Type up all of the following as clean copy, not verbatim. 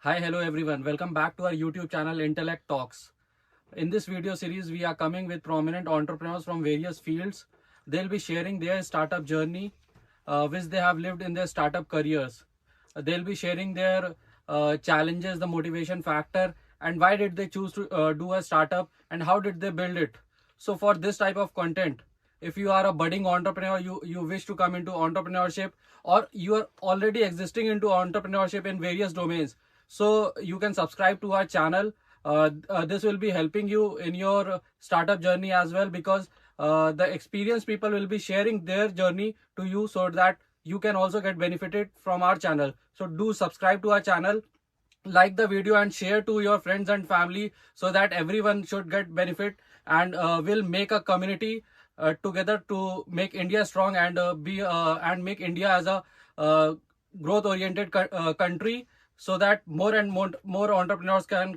Hi, hello everyone. Welcome back to our YouTube channel Intellect Talks. In this video series, we are coming with prominent entrepreneurs from various fields. They'll be sharing their startup journey, which they have lived in their startup careers. They'll be sharing their challenges, the motivation factor, and why did they choose to do a startup and how did they build it. So, for this type of content, if you are a budding entrepreneur, you wish to come into entrepreneurship, or you are already existing into entrepreneurship in various domains, so you can subscribe to our channel. This will be helping you in your startup journey as well, because the experienced people will be sharing their journey to you, so that you can also get benefited from our channel. So do subscribe to our channel, like the video and share to your friends and family, so that everyone should get benefit, and we'll make a community together to make India strong, and be and make India as a growth oriented country, so that more and more entrepreneurs can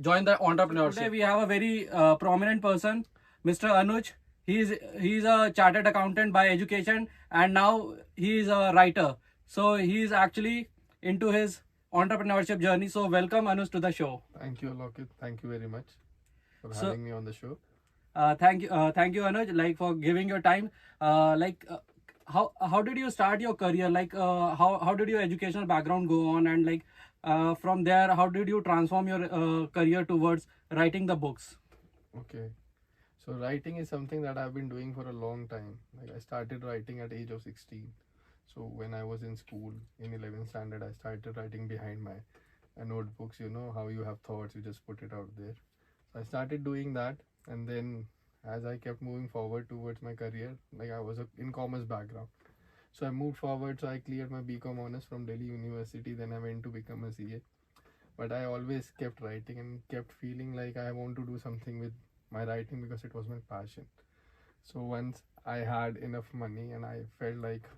join the entrepreneurship. Today we have a very prominent person, Mr. Anuj. He's a chartered accountant by education, and now he is a writer. So he is actually into his entrepreneurship journey. So welcome Anuj to the show. Thank you, Alokit. Thank you very much for So having me on the show. thank you Anuj, like, for giving your time. How did you start your career? Like, how did your educational background go on, and like from there, how did you transform your career towards writing the books? Okay. So writing is something that I've been doing for a long time. Like I started writing at age of 16. So when I was in school in 11th standard, I started writing behind my notebooks. You know how you have thoughts, you just put it out there. So I started doing that, and then as I kept moving forward towards my career, like I was in commerce background. So I moved forward. So I cleared my BCom honors from Delhi University. Then I went to become a CA. But I always kept writing and kept feeling like I want to do something with my writing because it was my passion. So once I had enough money and I felt like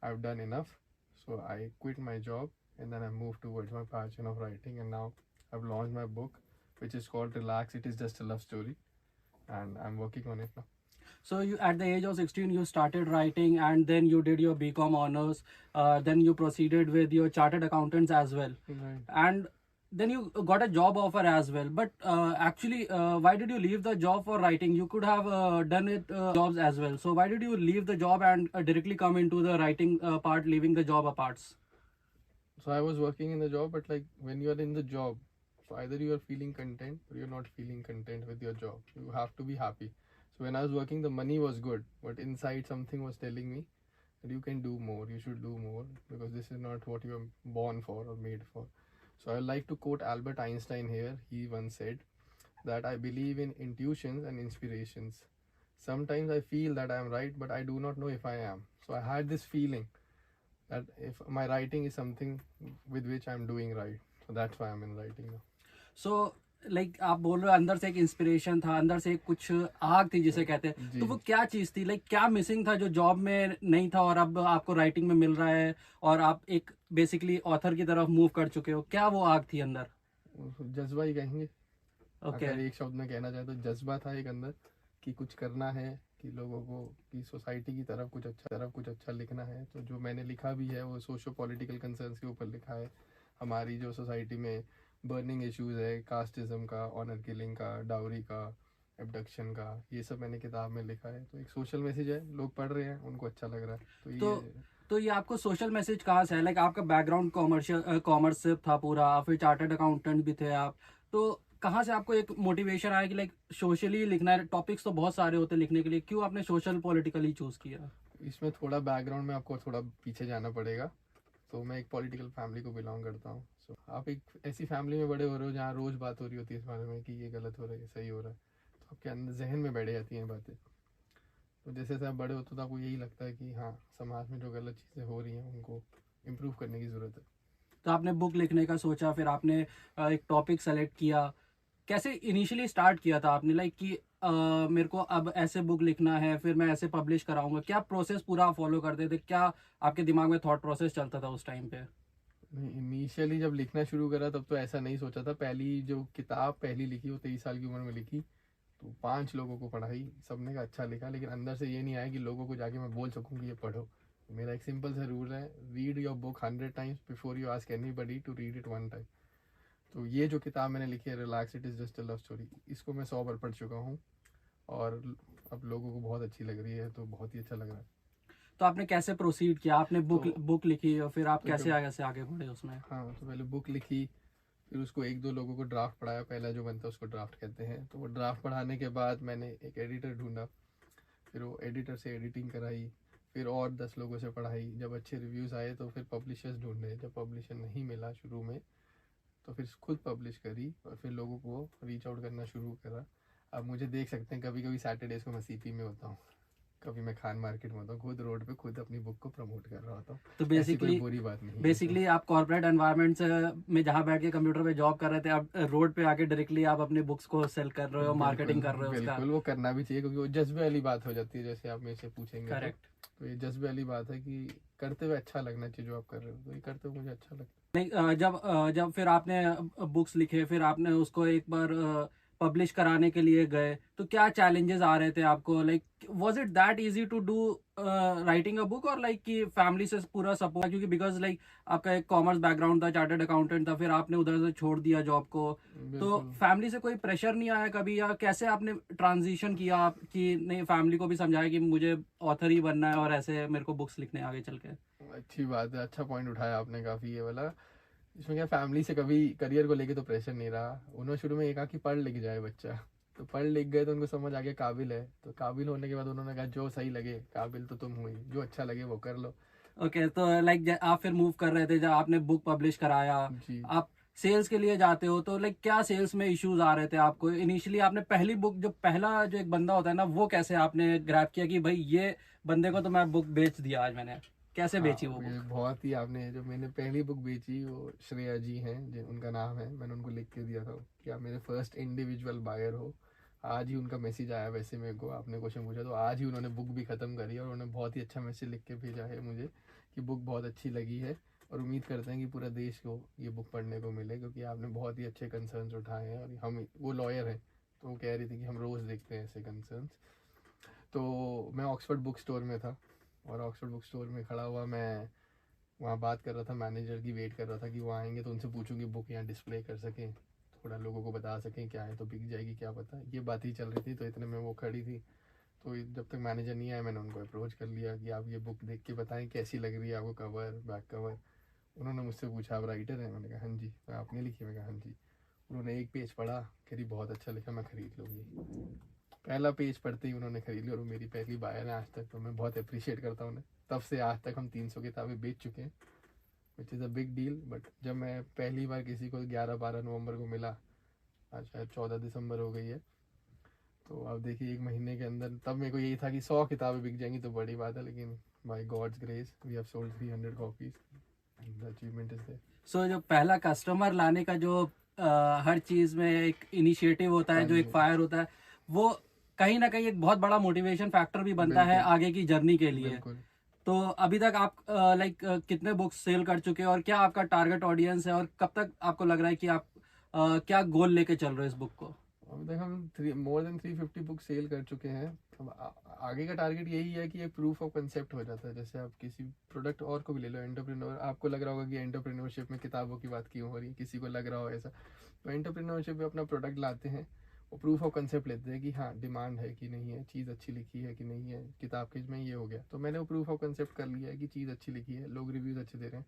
I've done enough, so I quit my job and then I moved towards my passion of writing, and now I've launched my book, which is called Relax, It Is Just a Love Story, and I'm working on it now. So you, at the age of 16, you started writing, and then you did your BCom honors. Then you proceeded with your chartered accountants as well, Right. and then you got a job offer as well. But actually, why did you leave the job for writing? You could have done it jobs as well. So why did you leave the job and directly come into the writing part, leaving the job apart? So I was working in the job, but like when you are in the job, so either you are feeling content or you're not feeling content with your job. You have to be happy. So when I was working, the money was good, but inside something was telling me that you can do more, you should do more, because this is not what you are born for or made for. So I like to quote Albert Einstein here. He once said that I believe in intuitions and inspirations. Sometimes I feel that I am right, but I do not know if I am. So I had this feeling that if my writing is something with which I'm doing right, so that's why I'm in writing now. So like आप बोल रहे हो अंदर से एक inspiration था, अंदर से कुछ आग थी जिसे कहते हैं, जी। तो वो क्या चीज थी? लाइक क्या मिसिंग था जो जॉब में नहीं था और अब आपको राइटिंग में मिल रहा है, और आप एक बेसिकली ऑथर की तरफ मूव कर चुके हो? क्या वो आग थी अंदर? जज्बा ही कहेंगे। ओके। अगर एक शब्द में कहना चाहे तो जज्बा था एक अंदर कि कुछ करना है, कि लोगों को, कि सोसाइटी की तरफ कुछ अच्छा लिखना है। तो जो मैंने लिखा भी है वो सोशो पॉलिटिकल कंसर्न्स के ऊपर लिखा है। हमारी जो सोसाइटी में बर्निंग इश्यूज है, कास्टिज्म का, ऑनर किलिंग का, डाउरी का, एबडक्शन का, ये सब मैंने किताब में लिखा है। तो एक सोशल मैसेज है, लोग पढ़ रहे हैं, उनको अच्छा लग रहा है। तो ये आपको सोशल मैसेज कहाँ से है? लाइक आपका बैकग्राउंड कॉमर्स से था पूरा, फिर चार्टर्ड अकाउंटेंट भी थे आप, तो कहाँ से आपको एक मोटिवेशन आया कि लाइक सोशली लिखना है? टॉपिक्स तो बहुत सारे होते हैं लिखने के लिए, क्यों आपने सोशल पॉलिटिकली चूज किया? इसमें थोड़ा बैकग्राउंड में आपको थोड़ा पीछे जाना पड़ेगा। तो मैं एक पॉलिटिकल फैमिली को बिलोंग करता हूँ। सो आप एक ऐसी फैमिली में बड़े हो रहे हो जहाँ रोज बात हो रही होती है इस बारे में कि ये गलत हो रहा है, ये सही हो रहा है, तो आपके अंदर जहन में बैठ जाती हैं बातें। तो जैसे जैसे आप बड़े होते हो तो आपको यही लगता है कि हाँ, समाज में जो गलत चीज़ें हो रही हैं उनको इम्प्रूव करने की ज़रूरत है। तो आपने बुक लिखने का सोचा, फिर आपने एक टॉपिक सेलेक्ट किया। कैसे इनिशियली स्टार्ट किया था आपने, लाइक कि मेरे को अब ऐसे बुक लिखना है, फिर मैं ऐसे पब्लिश कराऊंगा? क्या प्रोसेस पूरा फॉलो करते थे? क्या आपके दिमाग में थॉट प्रोसेस चलता था उस टाइम पे? इनिशियली जब लिखना शुरू करा तब तो ऐसा नहीं सोचा था। पहली जो किताब पहली लिखी वो 23 साल की उम्र में लिखी। तो 5 लोगों को पढ़ाई, सबने का अच्छा लिखा, लेकिन अंदर से ये नहीं आया कि लोगों को जाके मैं बोल सकूं कि ये पढ़ो। मेरा एक सिंपल सा रूल है, read your book 100 times before you ask anybody to read it 1 time। तो ये जो किताब मैंने लिखी है relax it is just a love story, इसको मैं 100 बार पढ़ चुका हूँ और अब लोगों को बहुत अच्छी लग रही है, तो बहुत ही अच्छा लग रहा है। तो आपने कैसे प्रोसीड किया? आपने बुक तो बुक लिखी और फिर आप तो कैसे जब आगे से आगे बढ़े उसमें? हाँ, तो पहले बुक लिखी, फिर उसको एक दो लोगों को ड्राफ्ट पढ़ाया, पहला जो बनता है उसको ड्राफ्ट कहते हैं। तो वो ड्राफ्ट पढ़ाने के बाद मैंने एक एडिटर ढूंढा, फिर वो एडिटर से एडिटिंग कराई, फिर और 10 लोगों से पढ़ाई। जब अच्छे रिव्यूज़ आए तो फिर पब्लिशर्स ढूंढे, जब पब्लिशर नहीं मिला शुरू में तो फिर खुद पब्लिश करी और फिर लोगों को रीच आउट करना शुरू करा। अब मुझे देख सकते हैं, कभी कभी सैटरडेज को मैं सीपी में होता हूँ, कभी मैं खान मार्केट में होता हूँ, खुद रोड पे खुद अपनी बुक को प्रमोट कर रहा होता हूँ। तो ऐसी कोई बेसिकली बुरी बात नहीं है बेसिकली आप कॉर्पोरेट एनवायरनमेंट में जहाँ बैठ के कंप्यूटर पे जॉब कर रहे थे, अब रोड पे आके डायरेक्टली आप अपनी बुक्स को सेल कर रहे हो, मार्केटिंग कर रहे हो उसका। बिल्कुल वो करना भी चाहिए, क्योंकि वो जज्बे वाली बात हो जाती है। जैसे आप मेरे से पूछेंगे करेक्ट। तो ये जज्बे वाली बात है कि करते हुए अच्छा लगना चाहिए जो आप कर रहे हो, तो ये करते हुए मुझे अच्छा लगता है। नहीं, जब फिर आपने बुक्स लिखे, फिर आपने उसको एक बार पब्लिश कराने के लिए गए, तो क्या चैलेंजेस आ रहे थे आपको? Like was it that easy to do writing a book, और लाइक कि फैमिली से पूरा सपोर्ट? क्योंकि बिकॉज लाइक आपका एक कॉमर्स बैकग्राउंड था, चार्टर्ड अकाउंटेंट था, फिर आपने उधर से छोड़ दिया जॉब को, तो बिल्कुल। फैमिली से कोई प्रेशर नहीं आया कभी, या कैसे आपने ट्रांजिशन किया आप कि नहीं, फैमिली को भी समझाया कि मुझे ऑथर ही बनना है और ऐसे मेरे को बुक्स लिखने आगे चल के? अच्छी बात है, अच्छा पॉइंट उठाया आपने काफ़ी ये वाला। इसमें क्या, फैमिली से कभी करियर को लेके तो प्रेशर नहीं रहा। उन्होंने शुरू में ये कहा कि पढ़ लिख जाए बच्चा, तो पढ़ लिख गए तो उनको समझ आ गया काबिल है, तो काबिल होने के बाद उन्होंने कहा जो सही लगे, काबिल तो तुम हुई, जो अच्छा लगे वो कर लो। ओके, तो लाइक आप फिर मूव कर रहे थे, जब आपने बुक पब्लिश कराया, जी। आप सेल्स के लिए जाते हो, तो लाइक क्या सेल्स में इश्यूज आ रहे थे आपको इनिशियली? आपने पहली बुक, जो पहला जो एक बंदा होता है ना, वो कैसे आपने ग्रैब किया कि भाई ये बंदे को तो मैं बुक बेच दिया आज मैंने? कैसे हाँ, बेची वो ये बुक? बहुत ही, आपने जो मैंने पहली बुक बेची वो श्रेया जी हैं, जो उनका नाम है, मैंने उनको लिख के दिया था कि आप मेरे फर्स्ट इंडिविजुअल बायर हो। आज ही उनका मैसेज आया, वैसे मेरे को आपने क्वेश्चन पूछा तो आज ही उन्होंने बुक भी ख़त्म करी और उन्होंने बहुत ही अच्छा मैसेज लिख के भेजा है मुझे कि बुक बहुत अच्छी लगी है और उम्मीद करते हैं कि पूरा देश को ये बुक पढ़ने को मिले, क्योंकि आपने बहुत ही अच्छे कंसर्न्स उठाए हैं। और हम, वो लॉयर हैं, तो वो कह रही थी कि हम रोज़ देखते हैं ऐसे कंसर्न्स। तो मैं ऑक्सफोर्ड बुक स्टोर में था और ऑक्सफोर्ड बुक स्टोर में खड़ा हुआ मैं वहाँ बात कर रहा था, मैनेजर की वेट कर रहा था कि वो आएंगे तो उनसे पूछूंगी बुक यहाँ डिस्प्ले कर सकें, थोड़ा लोगों को बता सकें क्या है, तो बिक जाएगी क्या पता, ये बात ही चल रही थी। तो इतने में वो खड़ी थी, तो जब तक मैनेजर नहीं आया मैंने उनको अप्रोच कर लिया कि आप ये बुक देख के बताएं कैसी लग रही है आपको, कवर बैक कवर। उन्होंने मुझसे पूछा आप राइटर हैं? मैंने कहा हाँ जी। मैं आपने लिखी? मैं कहा हाँ जी। उन्होंने एक पेज पढ़ा, कह रही बहुत अच्छा लिखा, मैं खरीद लूँगी। पहला पेज पढ़ते ही उन्होंने खरीद ली और वो मेरी पहली बायर है आज तक, तो मैं बहुत अप्रिशिएट करता हूँ उन्हें। तब से आज तक हम 300 किताबें बेच चुके हैं, which is a big deal. But जब मैं पहली बार किसी को 11-12 नवंबर को मिला, आज शायद 14 दिसंबर हो गई है, तो आप देखिए 1 महीने के अंदर, तब मेरे को यही था कि 100 किताबें बिक जाएंगी तो बड़ी बात है, लेकिन by God's grace we have sold 300 copies, the achievement is there. So जो पहला कस्टमर लाने का जो हर चीज में एक इनिशिएटिव होता है, हाँ जो एक जी। फायर होता है, वो कहीं ना कहीं एक बहुत बड़ा मोटिवेशन फैक्टर भी बनता है बिल्कुल। आगे की जर्नी के लिए। बिल्कुल। तो अभी तक आप लाइक कितने बुक्स सेल कर चुके हैं, और क्या आपका टारगेट ऑडियंस है, और कब तक आपको लग रहा है कि आप क्या गोल लेके चल रहे हो इस बुक को? अभी तक हम मोर देन 350 बुक सेल कर चुके हैं। अब आगे का टारगेट यही है कि एक प्रूफ ऑफ कंसेप्ट हो जाता है। जैसे आप किसी प्रोडक्ट और को भी ले लो, एंटरप्रेन्योर, आपको लग रहा होगा कि एंटरप्रेन्योरशिप में किताबों की बात क्यों हो रही है, किसी को लग रहा हो ऐसा, तो एंटरप्रेन्योरशिप में अपना प्रोडक्ट लाते हैं, वो प्रूफ ऑफ कंसेप्ट लेते हैं कि हाँ डिमांड है कि नहीं है, चीज़ अच्छी लिखी है कि नहीं है। किताब के में ये हो गया, तो मैंने वो प्रूफ ऑफ कंसेप्ट कर लिया है कि चीज़ अच्छी लिखी है, लोग रिव्यूज़ अच्छे दे रहे हैं।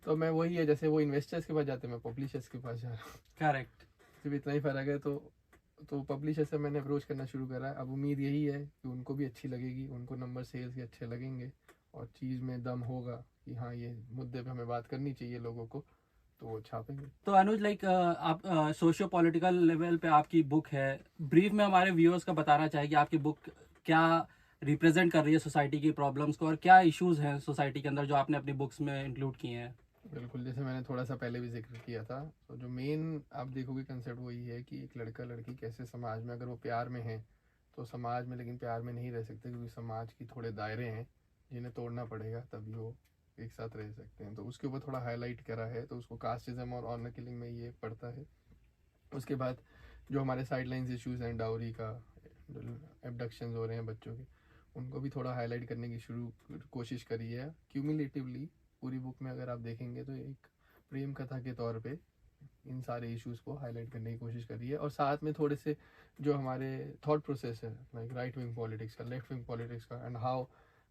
तो मैं वही है, जैसे वो इन्वेस्टर्स के पास जाते हैं, मैं पब्लिशर्स के पास जा रहा हूँ। करेक्ट। सिर्फ इतना ही फ़र्क है। तो पब्लिशर से मैंने अप्रोच करना शुरू करा है। अब उम्मीद यही है कि उनको भी अच्छी लगेगी, उनको नंबर सेल्स के अच्छे लगेंगे और चीज़ में दम होगा कि हाँ ये मुद्दे पे हमें बात करनी चाहिए लोगों को, तो वो छापेंगे। तो अनुज, लाइक आप सोशियो पॉलिटिकल लेवल पे आपकी बुक है, ब्रीफ में हमारे व्यूअर्स का बताना चाहिए कि आपकी बुक क्या रिप्रेजेंट कर रही है सोसाइटी की प्रॉब्लम्स को, और क्या इश्यूज हैं सोसाइटी के अंदर जो आपने अपनी बुक्स में इंक्लूड किए हैं? बिल्कुल, जैसे मैंने थोड़ा सा पहले भी जिक्र किया था, तो जो मेन आप देखोगे कंसेप्ट वही है कि एक लड़का लड़की कैसे समाज में, अगर वो प्यार में है तो समाज में, लेकिन प्यार में नहीं रह सकते, क्योंकि समाज की थोड़े दायरे हैं जिन्हें तोड़ना पड़ेगा तभी वो एक साथ रह सकते हैं। तो उसके ऊपर थोड़ा हाईलाइट करा है, तो उसको कास्टिज्म और ऑनर किलिंग में ये पड़ता है। उसके बाद जो हमारे साइडलाइंस इश्यूज हैं, डाउरी का, एबडक्शंस हो रहे हैं बच्चों के, उनको भी थोड़ा हाईलाइट करने की कोशिश करी है। क्यूमुलेटिवली पूरी बुक में अगर आप देखेंगे तो एक प्रेम कथा के तौर पे इन सारे इश्यूज को हाईलाइट करने की कोशिश करी है, और साथ में थोड़े से जो हमारे थॉट प्रोसेस है, लाइक राइट विंग पॉलिटिक्स का, लेफ्ट विंग पॉलिटिक्स का, एंड हाउ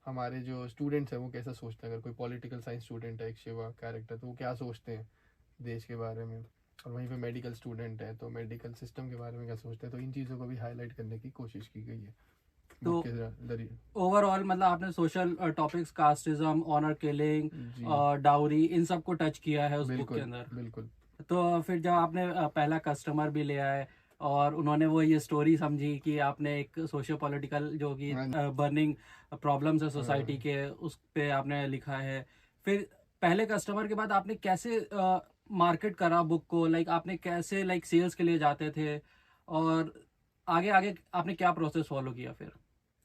हमारे जो स्टूडेंट्स हैं वो कैसा सोचते हैं। अगर कोई पॉलिटिकल साइंस स्टूडेंट है, एक शिवा कैरेक्टर, तो वो क्या सोचते हैं देश के बारे में, और वहीं पे मेडिकल स्टूडेंट है तो मेडिकल सिस्टम के बारे में क्या सोचते हैं। तो इन चीज़ों को भी हाईलाइट करने की कोशिश की गई है तो बुक के जरिए। ओवरऑल मतलब आपने social topics, casteism, honour killing, जी डाउरी, इन सब को टच किया है उस बुक के बिल्कुल अंदर। बिल्कुल। तो फिर जब आपने पहला कस्टमर भी ले आए और उन्होंने वो ये स्टोरी समझी कि आपने एक सोशियो पॉलिटिकल जो कि हाँ बर्निंग प्रॉब्लम्स है सोसाइटी हाँ। के, उस पे आपने लिखा है। फिर पहले कस्टमर के बाद आपने कैसे मार्केट करा बुक को, लाइक आपने कैसे लाइक सेल्स के लिए जाते थे, और आगे आगे आपने क्या प्रोसेस फॉलो किया फिर?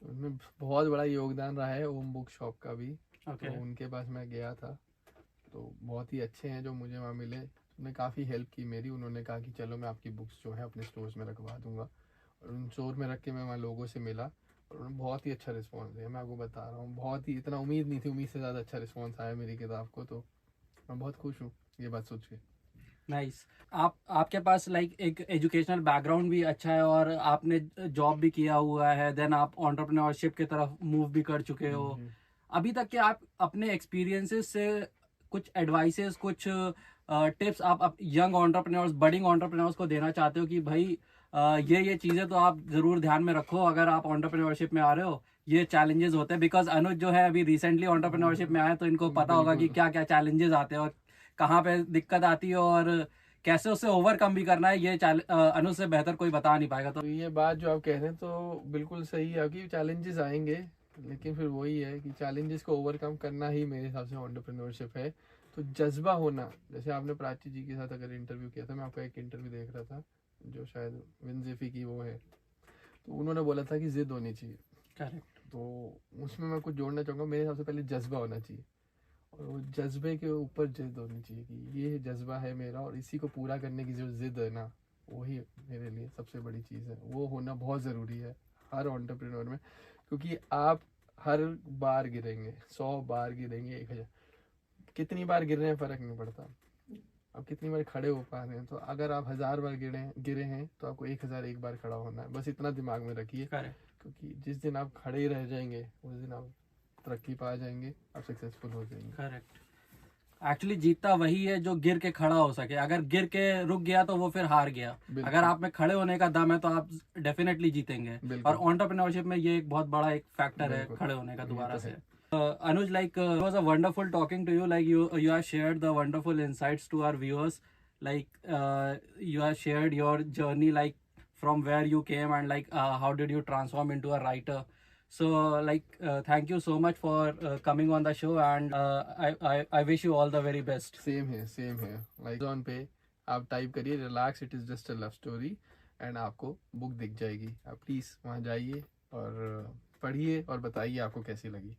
उनमें बहुत बड़ा योगदान रहा है ओम बुक शॉप का भी। ओके। तो उनके पास मैं गया था, तो बहुत ही अच्छे हैं जो मुझे वहाँ मिले, उन्होंने काफ़ी हेल्प की मेरी। उन्होंने कहा कि चलो मैं आपकी बुक्स जो है अपने स्टोर्स में रखवा दूंगा, और उन स्टोर में रख के मैं वहाँ लोगों से मिला, और उन्होंने बहुत ही अच्छा रिस्पॉन्स दिया। मैं आपको बता रहा हूँ, बहुत ही, इतना उम्मीद नहीं थी, उम्मीद से ज़्यादा अच्छा रिस्पॉन्स आया मेरी किताब को। तो मैं बहुत खुश हूँ ये बात सोच के। नाइस। आपके पास लाइक एक एजुकेशनल बैकग्राउंड भी अच्छा है और आपने जॉब भी किया हुआ है, देन आप एंटरप्रेन्योरशिप की तरफ मूव भी कर चुके हो। जी। अभी तक के आप अपने एक्सपीरियंसेस से कुछ एडवाइसेस, कुछ टिप्स आप यंग एंटरप्रेन्योर्स, बडिंग एंटरप्रेन्योर्स को देना चाहते हो कि भाई ये चीज़ें तो आप ज़रूर ध्यान में रखो अगर आप एंटरप्रेन्योरशिप में आ रहे हो, ये चैलेंजेस होते हैं। बिकॉज अनुज जो है अभी रिसेंटली एंटरप्रेन्योरशिप में आए, तो इनको पता होगा कि बिल्कुल। क्या क्या चैलेंजेस आते हैं और कहाँ पे दिक्कत आती है और कैसे उससे ओवरकम भी करना है। ये अनुज से बेहतर कोई बता नहीं पाएगा। तो ये बात जो आप कह रहे हैं तो बिल्कुल सही है कि चैलेंजेस आएंगे, लेकिन फिर वही है कि चैलेंजेस को ओवरकम करना ही मेरे हिसाब से एंटरप्रेन्योरशिप है। तो जज्बा होना, जैसे आपने प्राची जी के साथ अगर इंटरव्यू किया था, मैं आपका एक इंटरव्यू देख रहा था जो शायद विंजिफी की वो है, तो उन्होंने बोला था कि जिद होनी चाहिए। करेक्ट। तो उसमें मैं कुछ जोड़ना चाहूँगा, मेरे हिसाब से पहले जज्बा होना चाहिए, और वो जज्बे के ऊपर जिद होनी चाहिए कि ये जज्बा है मेरा और इसी को पूरा करने की जो जिद है ना, वही मेरे लिए सबसे बड़ी चीज़ है। वो होना बहुत ज़रूरी है हर एंटरप्रेन्योर में, क्योंकि आप हर बार गिरेंगे, 100 बार गिरेंगे, 1000, कितनी बार गिर रहे हैं फ़र्क नहीं पड़ता, आप कितनी बार खड़े हो पा रहे हैं। तो अगर आप 1000 बार गिरे हैं तो आपको 1001 बार खड़ा होना है, बस इतना दिमाग में रखिए। करेक्ट। क्योंकि जिस दिन आप खड़े ही रह जाएंगे उस दिन आप तरक्की पा जाएंगे, आप सक्सेसफुल हो जाएंगे। करेक्ट। एक्चुअली जीतता वही है जो गिर के खड़ा हो सके। अगर गिर के रुक गया तो वो फिर हार गया। बिल्कुल। अगर आप में खड़े होने का दम है तो आप डेफिनेटली जीतेंगे। बिल्कुल। और एंटरप्रेन्योरशिप में ये एक बहुत बड़ा एक फैक्टर है बिल्कुल। खड़े होने का ये दोबारा तो से। है। Anuj, like it was a wonderful talking to you. Like you have shared the wonderful insights to our viewers. Like you have shared your journey, like from where you came and like how did you transform into a writer. So like thank you so much for coming on the show, and I wish you all the very best. Same है, same है। Like on पे आप type करिए relax it is just a love story, and आपको book दिख जाएगी। आप please वहाँ जाइए और पढ़िए और बताइए आपको कैसी लगी।